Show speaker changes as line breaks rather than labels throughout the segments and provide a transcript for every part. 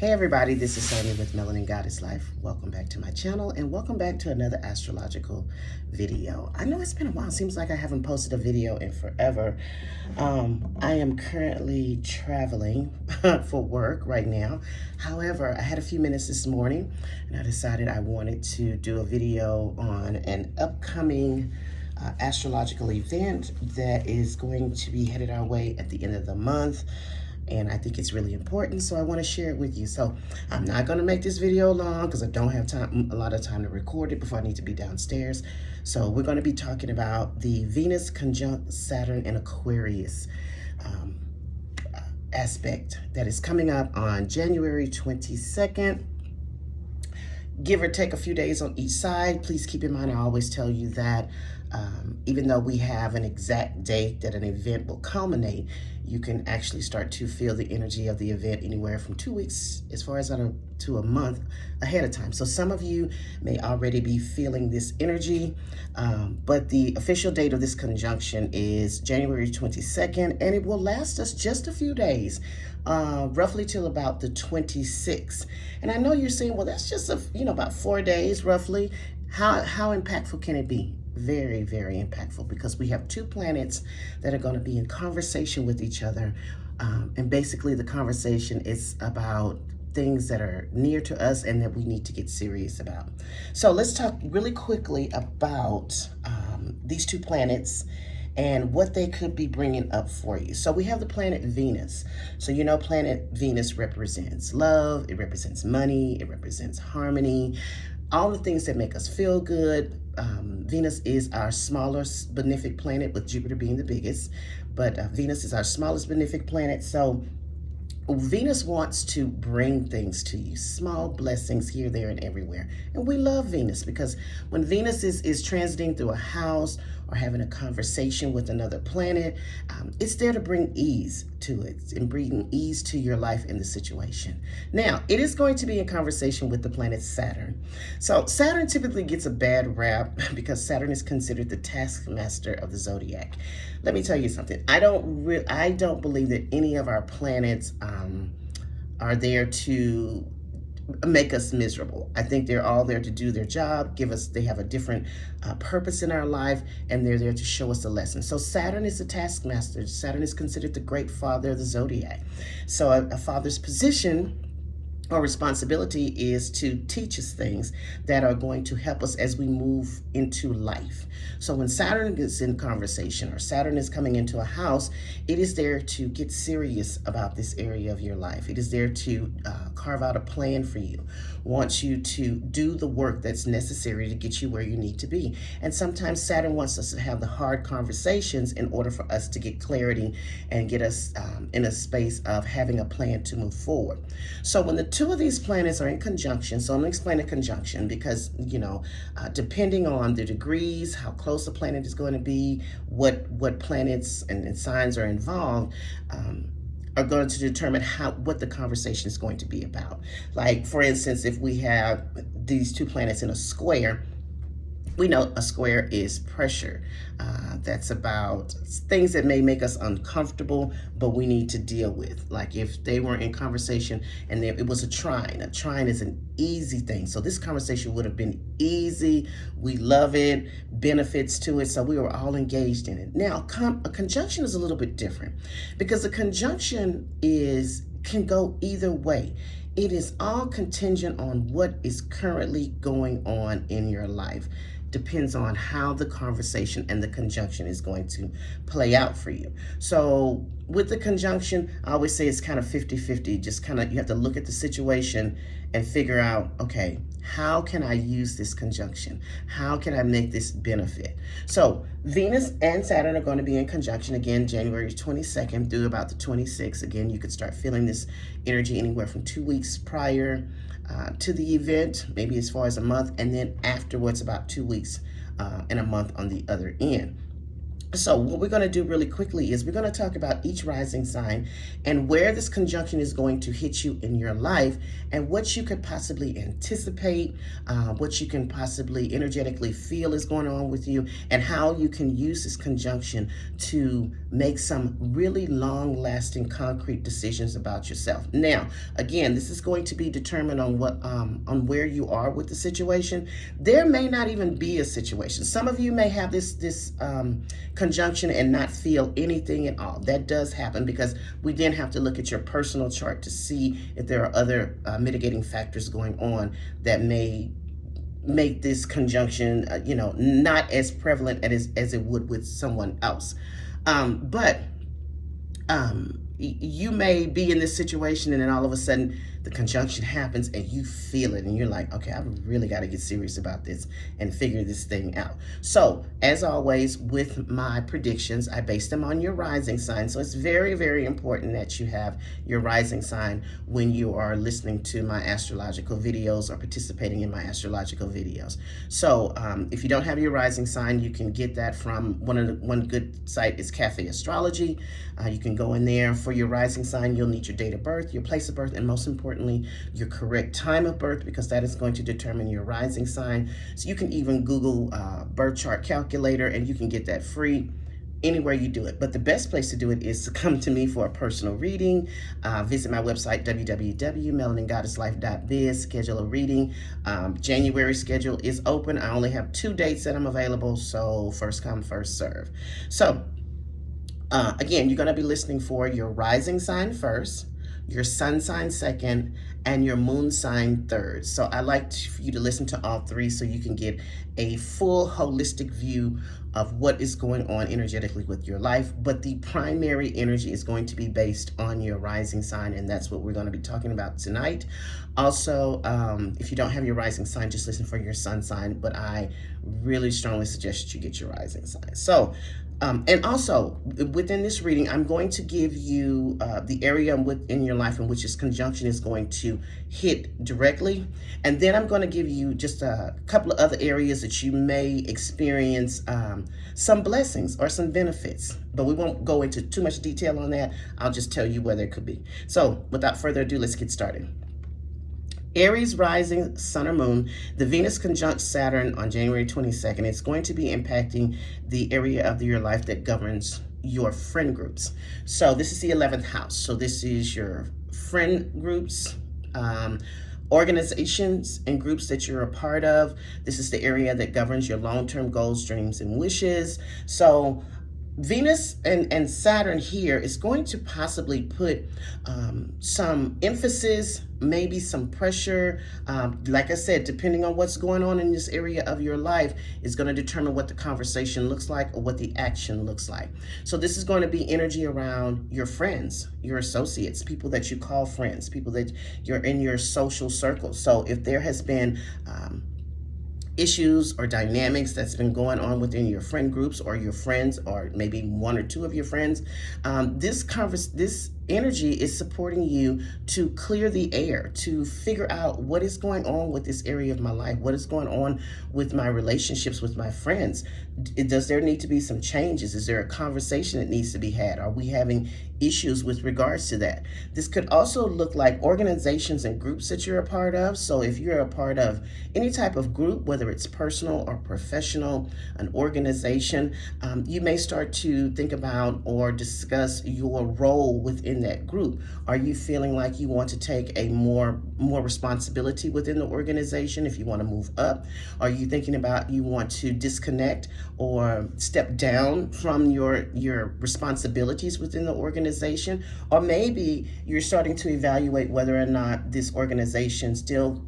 Hey everybody, this is Sonia with Melanin Goddess Life. Welcome back to my channel and welcome back to another astrological video. I know it's been a while. Seems like I haven't posted a video in forever. I am currently traveling for work right now. However, I had a few minutes this morning and I decided I wanted to do a video on an upcoming astrological event that is going to be headed our way at the end of the month. And I think it's really important, so I want to share it with you. So I'm not going to make this video long because I don't have a lot of time to record it before I need to be downstairs. So we're going to be talking about the Venus conjunct Saturn in Aquarius aspect that is coming up on January 22nd. Give or take a few days on each side. Please keep in mind, I always tell you that even though we have an exact date that an event will culminate, you can actually start to feel the energy of the event anywhere from 2 weeks as far as to a month ahead of time. So some of you may already be feeling this energy, but the official date of this conjunction is January 22nd, and it will last us just a few days, roughly till about the 26th. And I know you're saying, well, that's just about 4 days roughly. How impactful can it be? Very, very impactful, because we have two planets that are going to be in conversation with each other. And basically the conversation is about things that are near to us and that we need to get serious about. So let's talk really quickly about these two planets and what they could be bringing up for you. So we have the planet Venus. So planet Venus represents love, it represents money, it represents harmony, all the things that make us feel good. Venus is our smallest benefic planet, with Jupiter being the biggest, but Venus is our smallest benefic planet. So Venus wants to bring things to you, small blessings here, there, and everywhere. And we love Venus because when Venus is transiting through a house or having a conversation with another planet, it's there to bring ease to it and bring ease to your life in the situation. Now, it is going to be in conversation with the planet Saturn. So Saturn typically gets a bad rap because Saturn is considered the taskmaster of the zodiac. Let me tell you something. I don't believe that any of our planets are there to make us miserable. I think they're all there to do their job, they have a different purpose in our life, and they're there to show us a lesson. So Saturn is the taskmaster. Saturn is considered the great father of the zodiac. So a father's position or responsibility is to teach us things that are going to help us as we move into life. So when Saturn gets in conversation or Saturn is coming into a house, it is there to get serious about this area of your life. It is there to carve out a plan for you, wants you to do the work that's necessary to get you where you need to be. And sometimes Saturn wants us to have the hard conversations in order for us to get clarity and get us in a space of having a plan to move forward. So when the two of these planets are in conjunction, so I'm going to explain a conjunction because, depending on the degrees, how close the planet is going to be, what planets and signs are involved, are going to determine what the conversation is going to be about. Like, for instance, if we have these two planets in a square, we know a square is pressure. That's about things that may make us uncomfortable, but we need to deal with. Like if they were in conversation and it was a trine. A trine is an easy thing. So this conversation would have been easy. We love it, benefits to it. So we were all engaged in it. Now, a conjunction is a little bit different because a conjunction can go either way. It is all contingent on what is currently going on in your life. Depends on how the conversation and the conjunction is going to play out for you. So with the conjunction, I always say it's kind of 50-50. Just you have to look at the situation and figure out, okay, how can I use this conjunction? How can I make this benefit? So Venus and Saturn are going to be in conjunction again, January 22nd through about the 26th. Again, you could start feeling this energy anywhere from 2 weeks prior to the event, maybe as far as a month, and then afterwards about 2 weeks and a month on the other end. So what we're going to do really quickly is we're going to talk about each rising sign and where this conjunction is going to hit you in your life and what you could possibly anticipate, what you can possibly energetically feel is going on with you, and how you can use this conjunction to make some really long-lasting, concrete decisions about yourself. Now, again, this is going to be determined on on where you are with the situation. There may not even be a situation. Some of you may have this conjunction and not feel anything at all. That does happen because we then have to look at your personal chart to see if there are other mitigating factors going on that may make this conjunction, not as prevalent as it would with someone else. But you may be in this situation and then all of a sudden the conjunction happens and you feel it and you're like, okay, I've really got to get serious about this and figure this thing out. So as always with my predictions, I base them on your rising sign. So it's very, very important that you have your rising sign when you are listening to my astrological videos or participating in my astrological videos. So if you don't have your rising sign, you can get that from one good site is Cafe Astrology. You can go in there. For your rising sign, you'll need your date of birth, your place of birth, and most importantly, your correct time of birth, because that is going to determine your rising sign. So you can even Google birth chart calculator and you can get that free anywhere you do it. But the best place to do it is to come to me for a personal reading. Visit my website, www.melaningoddesslife.biz, schedule a reading. January schedule is open. I only have 2 dates that I'm available, so first come, first serve. So again, you're going to be listening for your rising sign first, your sun sign second, and your moon sign third. So I like for you to listen to all three so you can get a full holistic view of what is going on energetically with your life. But the primary energy is going to be based on your rising sign, and that's what we're going to be talking about tonight. Also, if you don't have your rising sign, just listen for your sun sign, but I really strongly suggest that you get your rising sign. So and also within this reading, I'm going to give you the area within your life in which this conjunction is going to hit directly. And then I'm going to give you just a couple of other areas that you may experience some blessings or some benefits. But we won't go into too much detail on that. I'll just tell you where there could be. So without further ado, let's get started. Aries rising, sun or moon, the Venus conjunct Saturn on January 22nd. It's going to be impacting the area of your life that governs your friend groups. So this is the 11th house. So this is your friend groups, organizations and groups that you're a part of. This is the area that governs your long-term goals, dreams, and wishes. So Venus and Saturn here is going to possibly put some emphasis, maybe some pressure. Like I said, depending on what's going on in this area of your life is going to determine what the conversation looks like or what the action looks like. So this is going to be energy around your friends, your associates, people that you call friends, people that you're in your social circle. So if there has been issues or dynamics that's been going on within your friend groups or your friends, or maybe one or two of your friends, this energy is supporting you to clear the air, to figure out what is going on with this area of my life, what is going on with my relationships with my friends. Does there need to be some changes? Is there a conversation that needs to be had? Are we having issues with regards to that? This could also look like organizations and groups that you're a part of. So if you're a part of any type of group, whether it's personal or professional, an organization, you may start to think about or discuss your role within that group. Are you feeling like you want to take a more responsibility within the organization if you want to move up? Are you thinking about you want to disconnect or step down from your responsibilities within the organization? Or maybe you're starting to evaluate whether or not this organization still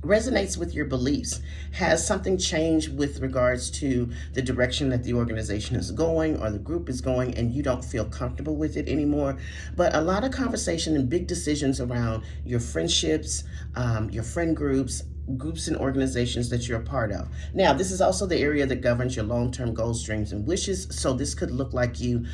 resonates with your beliefs. Has something changed with regards to the direction that the organization is going or the group is going, and you don't feel comfortable with it anymore? But a lot of conversation and big decisions around your friendships, your friend groups, groups and organizations that you're a part of. Now, this is also the area that governs your long-term goals, dreams, and wishes. So this could look like you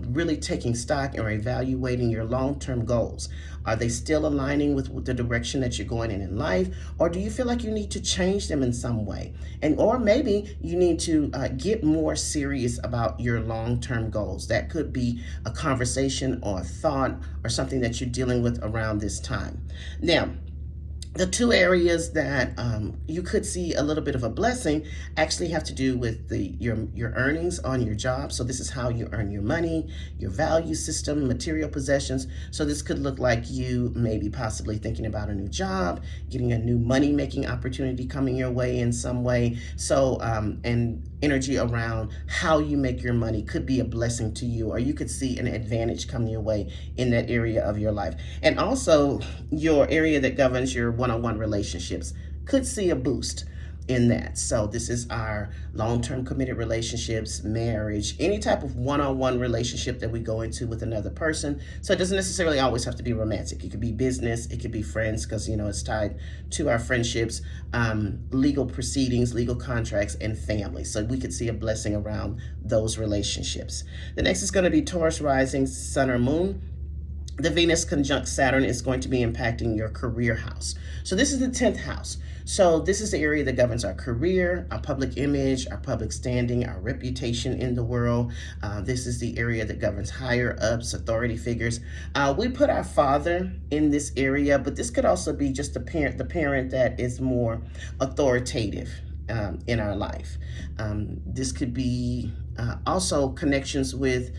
really taking stock or evaluating your long-term goals. Are they still aligning with the direction that you're going in life? Or do you feel like you need to change them in some way? Or maybe you need to get more serious about your long-term goals. That could be a conversation or a thought or something that you're dealing with around this time. Now, the two areas that you could see a little bit of a blessing actually have to do with your earnings on your job. So this is how you earn your money, your value system, material possessions. So this could look like you maybe possibly thinking about a new job, getting a new money-making opportunity coming your way in some way. So, and energy around how you make your money could be a blessing to you, or you could see an advantage coming your way in that area of your life. And also your area that governs your one-on-one relationships could see a boost in that. So this is our long-term committed relationships, marriage, any type of one-on-one relationship that we go into with another person. So it doesn't necessarily always have to be romantic. It could be business, it could be friends, because it's tied to our friendships, legal proceedings, legal contracts, and family. So we could see a blessing around those relationships. The next is going to be Taurus rising, sun or moon. The Venus conjunct Saturn is going to be impacting your career house. So this is the 10th house. So this is the area that governs our career, our public image, our public standing, our reputation in the world. This is the area that governs higher ups, authority figures. We put our father in this area, but this could also be just the parent that is more authoritative in our life. This could be also connections with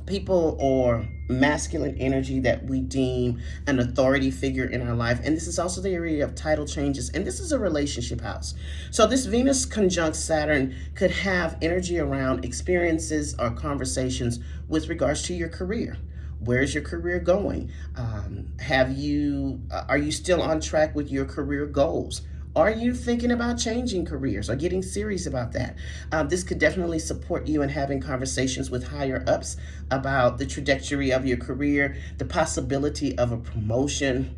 people or masculine energy that we deem an authority figure in our life. And this is also the area of title changes. And this is a relationship house. So this Venus conjunct Saturn could have energy around experiences or conversations with regards to your career. Where's your career going? Are you still on track with your career goals? Are you thinking about changing careers or getting serious about that? This could definitely support you in having conversations with higher ups about the trajectory of your career, the possibility of a promotion.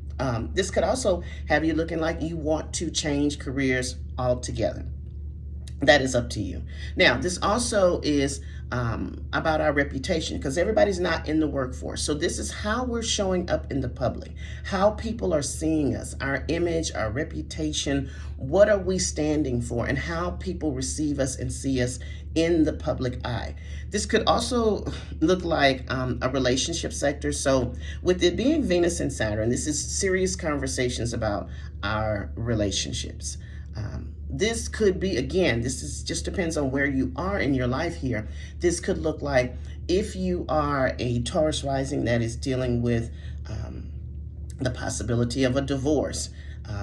This could also have you looking like you want to change careers altogether. That is up to you. Now, this also is about our reputation, because everybody's not in the workforce. So this is how we're showing up in the public, how people are seeing us, our image, our reputation, what are we standing for, and how people receive us and see us in the public eye. This could also look like a relationship sector. So with it being Venus and Saturn, this is serious conversations about our relationships. This could be, again, just depends on where you are in your life here. This could look like if you are a Taurus rising that is dealing with the possibility of a divorce.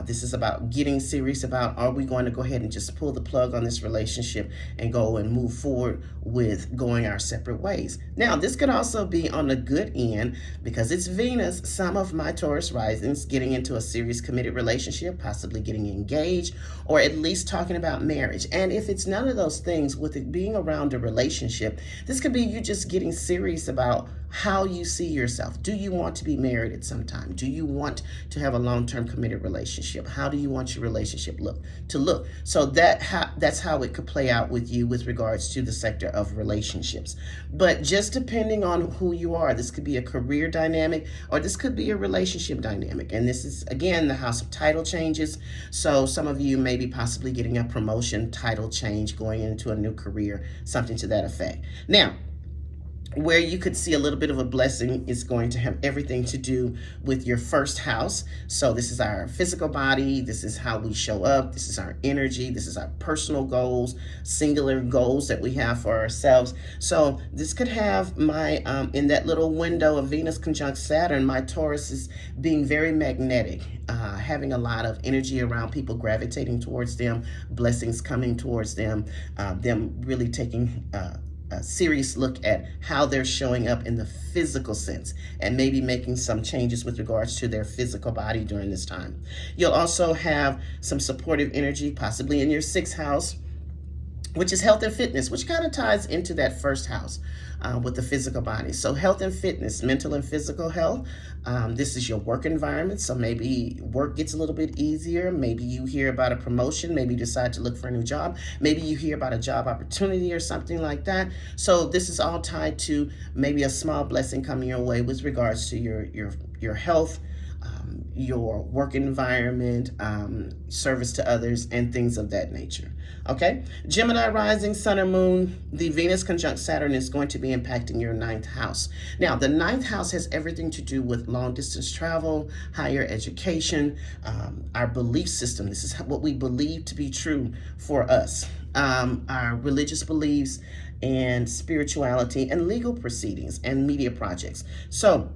This is about getting serious about, are we going to go ahead and just pull the plug on this relationship and go and move forward with going our separate ways? Now, this could also be on the good end, because it's Venus. Some of my Taurus risings getting into a serious committed relationship, possibly getting engaged, or at least talking about marriage. And if it's none of those things, with it being around a relationship, this could be you just getting serious about how you see yourself. Do you want to be married at some time? Do you want to have a long-term committed relationship? How do you want your relationship to look? So that's how it could play out with you with regards to the sector of relationships. But just depending on who you are, this could be a career dynamic, or this could be a relationship dynamic. And this is, again, the house of title changes. So some of you may be possibly getting a promotion, title change, going into a new career, something to that effect. Now, where you could see a little bit of a blessing is going to have everything to do with your first house. So this is our physical body. This is how we show up. This is our energy. This is our personal goals, singular goals that we have for ourselves. So this could have my, in that little window of Venus conjunct Saturn, my Taurus is being very magnetic, having a lot of energy around people gravitating towards them, blessings coming towards them, them really taking a serious look at how they're showing up in the physical sense, and maybe making some changes with regards to their physical body during this time. You'll also have some supportive energy, possibly in your 6th house, which is health and fitness, which kind of ties into that first house. with the physical body. So health and fitness, mental and physical health. This is your work environment. So maybe work gets a little bit easier. Maybe you hear about a promotion. Maybe you decide to look for a new job. Maybe you hear about a job opportunity or something like that. So this is all tied to maybe a small blessing coming your way with regards to your health, your work environment, service to others, and things of that nature. Okay, Gemini rising, sun or moon, the Venus conjunct Saturn is going to be impacting your ninth house. Now, the ninth house has everything to do with long distance travel, higher education, our belief system. This is what we believe to be true for us, our religious beliefs and spirituality and legal proceedings and media projects. So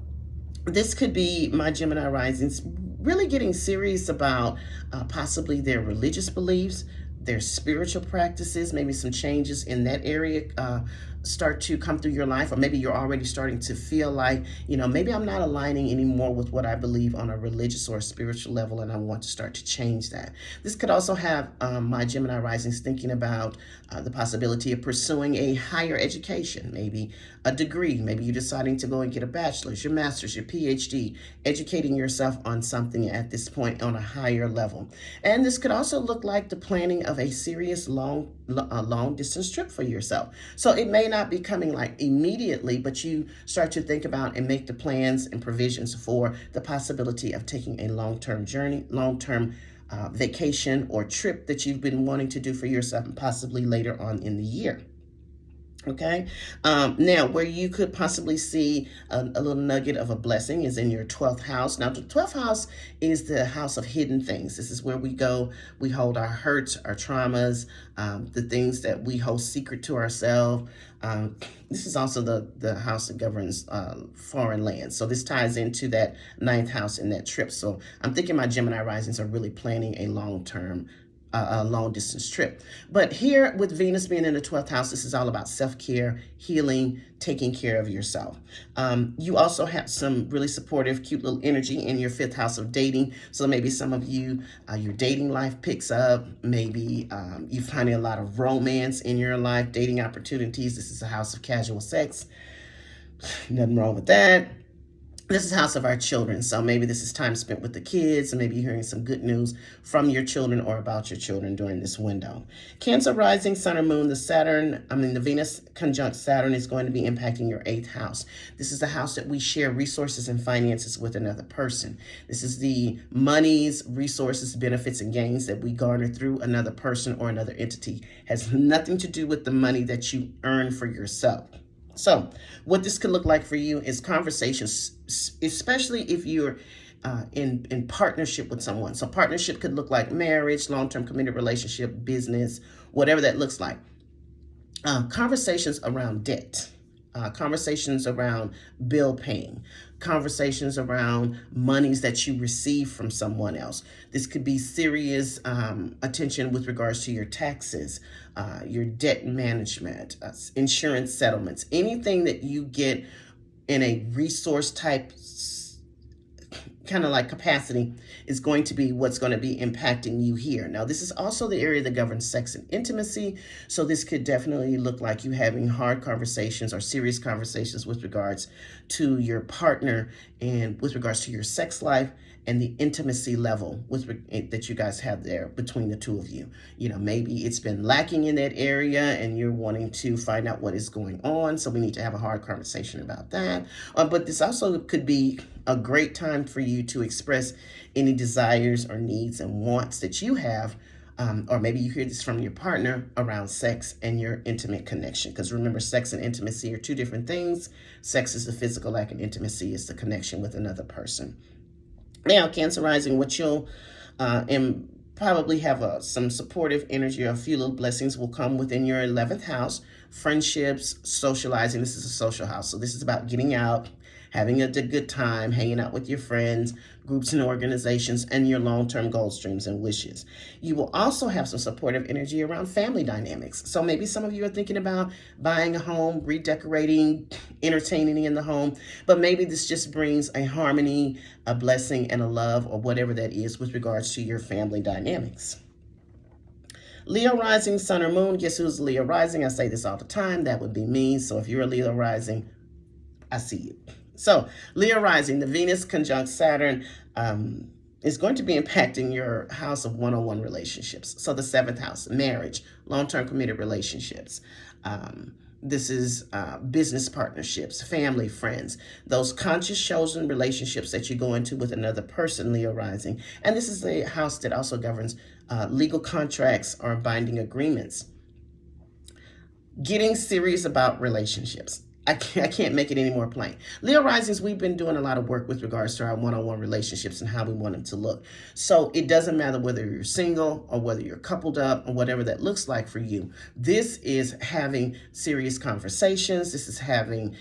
this could be my Gemini risings really getting serious about possibly their religious beliefs, their spiritual practices, maybe some changes in that area start to come through your life, or maybe you're already starting to feel like, maybe I'm not aligning anymore with what I believe on a religious or a spiritual level, and I want to start to change that. This could also have my Gemini risings thinking about the possibility of pursuing a higher education, maybe a degree. Maybe you're deciding to go and get a bachelor's, your master's, your PhD, educating yourself on something at this point on a higher level. And this could also look like the planning of a serious long distance trip for yourself. So it may not be coming like immediately, but you start to think about and make the plans and provisions for the possibility of taking a long-term journey, long-term vacation or trip that you've been wanting to do for yourself, and possibly later on in the year. Okay. Now, where you could possibly see a little nugget of a blessing is in your 12th house. Now, the 12th house is the house of hidden things. This is where we go. We hold our hurts, our traumas, the things that we hold secret to ourselves. This is also the house that governs foreign lands. So this ties into that ninth house in that trip. So I'm thinking my Gemini risings are really planning a long-term a long distance trip. But here with Venus being in the 12th house, this is all about self-care, healing, taking care of yourself. You also have some really supportive, cute little energy in your 5th house of dating. So maybe some of you, your dating life picks up. Maybe you're finding a lot of romance in your life, dating opportunities. This is a house of casual sex. Nothing wrong with that. This is house of our children. So maybe this is time spent with the kids, and maybe you're hearing some good news from your children or about your children during this window. Cancer rising, sun or moon, the Venus conjunct Saturn is going to be impacting your 8th house. This is the house that we share resources and finances with another person. This is the monies, resources, benefits, and gains that we garner through another person or another entity. Has nothing to do with the money that you earn for yourself. So what this could look like for you is conversations, especially if you're in partnership with someone. So partnership could look like marriage, long-term committed relationship, business, whatever that looks like. Conversations around debt, conversations around bill paying, conversations around monies that you receive from someone else. This could be serious attention with regards to your taxes, your debt management, insurance settlements, anything that you get in a resource type kind of like capacity is going to be what's going to be impacting you here. Now, this is also the area that governs sex and intimacy. So this could definitely look like you having hard conversations or serious conversations with regards to your partner and with regards to your sex life and the intimacy level that you guys have there between the two of you. Maybe it's been lacking in that area and you're wanting to find out what is going on. So we need to have a hard conversation about that. But this also could be a great time for you to express any desires or needs and wants that you have. Or maybe you hear this from your partner around sex and your intimate connection. Because remember, sex and intimacy are two different things. Sex is the physical act and intimacy is the connection with another person. Now, Cancer rising, what you'll probably have some supportive energy, or a few little blessings will come within your 11th house. Friendships, socializing. This is a social house. So this is about getting out, having a good time, hanging out with your friends, groups and organizations, and your long-term goals, dreams, and wishes. You will also have some supportive energy around family dynamics. So maybe some of you are thinking about buying a home, redecorating, entertaining in the home, but maybe this just brings a harmony, a blessing, and a love, or whatever that is with regards to your family dynamics. Leo rising, sun or moon. Guess who's Leo rising? I say this all the time. That would be me. So if you're a Leo rising, I see you. So Leo rising, the Venus conjunct Saturn is going to be impacting your house of one-on-one relationships. So the seventh house, marriage, long-term committed relationships. This is business partnerships, family, friends, those conscious chosen relationships that you go into with another person, Leo rising. And this is the house that also governs legal contracts or binding agreements. Getting serious about relationships. I can't make it any more plain. Leo risings, we've been doing a lot of work with regards to our one-on-one relationships and how we want them to look. So it doesn't matter whether you're single or whether you're coupled up or whatever that looks like for you. This is having serious conversations. This is having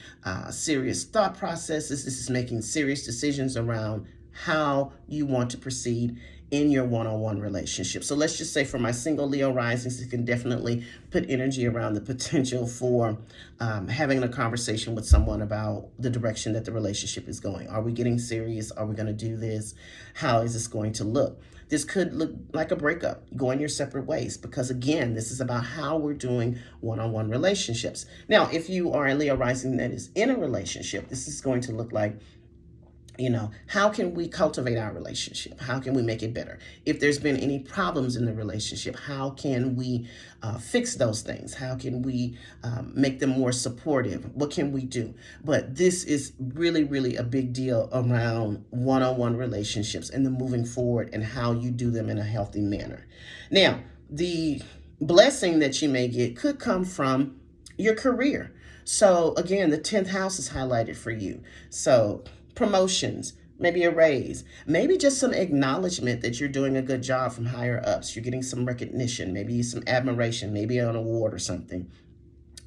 serious thought processes. This is making serious decisions around how you want to proceed in your one-on-one relationship. So let's just say for my single Leo risings, you can definitely put energy around the potential for having a conversation with someone about the direction that the relationship is going. Are we getting serious? Are we going to do this? How is this going to look? This could look like a breakup, going your separate ways, because again, this is about how we're doing one-on-one relationships. Now, if you are a Leo rising that is in a relationship, this is going to look like, how can we cultivate our relationship? How can we make it better? If there's been any problems in the relationship, how can we fix those things? How can we make them more supportive? What can we do? But this is really, really a big deal around one-on-one relationships and the moving forward and how you do them in a healthy manner. Now, the blessing that you may get could come from your career. So again, the 10th house is highlighted for you. So promotions, maybe a raise, maybe just some acknowledgement that you're doing a good job from higher ups. You're getting some recognition, maybe some admiration, maybe an award or something.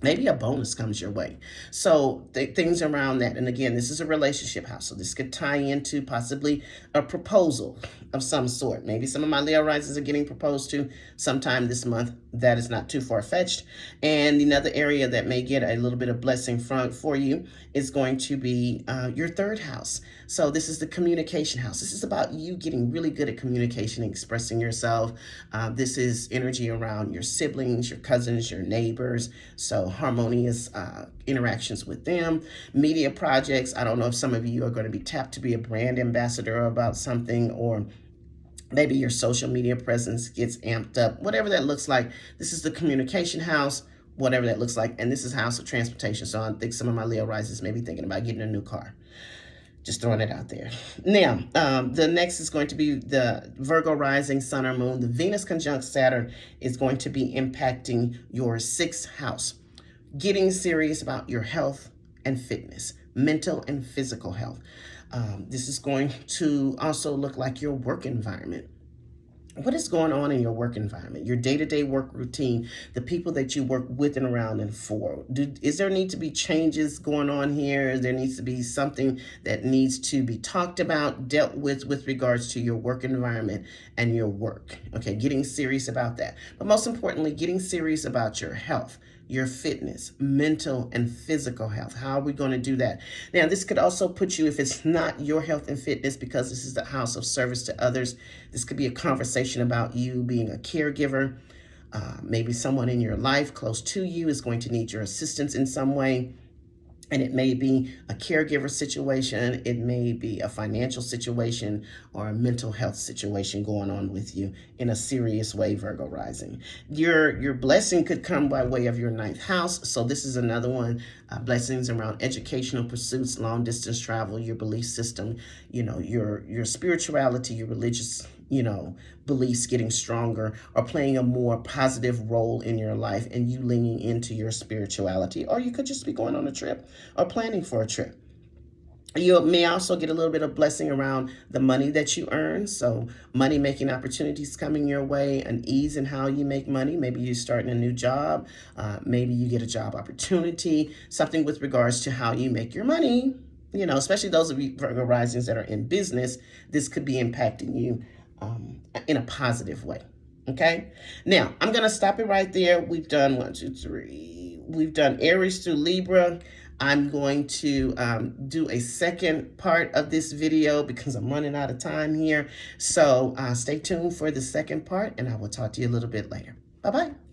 Maybe a bonus comes your way. So things around that. And again, this is a relationship house. So this could tie into possibly a proposal of some sort. Maybe some of my Leo risings are getting proposed to sometime this month. That is not too far-fetched. And another area that may get a little bit of blessing for you is going to be your third house. So this is the communication house. This is about you getting really good at communication and expressing yourself. This is energy around your siblings, your cousins, your neighbors. So harmonious interactions with them. Media projects. I don't know if some of you are going to be tapped to be a brand ambassador about something, or maybe your social media presence gets amped up. Whatever that looks like. This is the communication house. Whatever that looks like. And this is house of transportation. So I think some of my Leo risings may be thinking about getting a new car. Just throwing it out there. Now, the next is going to be the Virgo rising, sun or moon. The Venus conjunct Saturn is going to be impacting your 6th house. Getting serious about your health and fitness, mental and physical health. This is going to also look like your work environment. What is going on in your work environment, your day-to-day work routine, the people that you work with and around and for? Is there need to be changes going on here? There needs to be something that needs to be talked about, dealt with regards to your work environment and your work. Okay, getting serious about that. But most importantly, getting serious about your health, your fitness, mental and physical health. How are we going to do that? Now, this could also put you, if it's not your health and fitness, because this is the house of service to others, this could be a conversation about you being a caregiver. Maybe someone in your life close to you is going to need your assistance in some way. And it may be a caregiver situation, it may be a financial situation, or a mental health situation going on with you in a serious way, Virgo rising. Your blessing could come by way of your 9th house. So this is another one, blessings around educational pursuits, long distance travel, your belief system, your spirituality, your religious beliefs getting stronger, or playing a more positive role in your life, and you leaning into your spirituality. Or you could just be going on a trip or planning for a trip. You may also get a little bit of blessing around the money that you earn. So money making opportunities coming your way, an ease in how you make money. Maybe you're starting a new job. Maybe you get a job opportunity, something with regards to how you make your money. Especially those of you Virgo risings that are in business, this could be impacting you in a positive way. Okay. Now I'm going to stop it right there. We've done 1, 2, 3. We've done Aries through Libra. I'm going to do a second part of this video because I'm running out of time here. So stay tuned for the second part, and I will talk to you a little bit later. Bye-bye.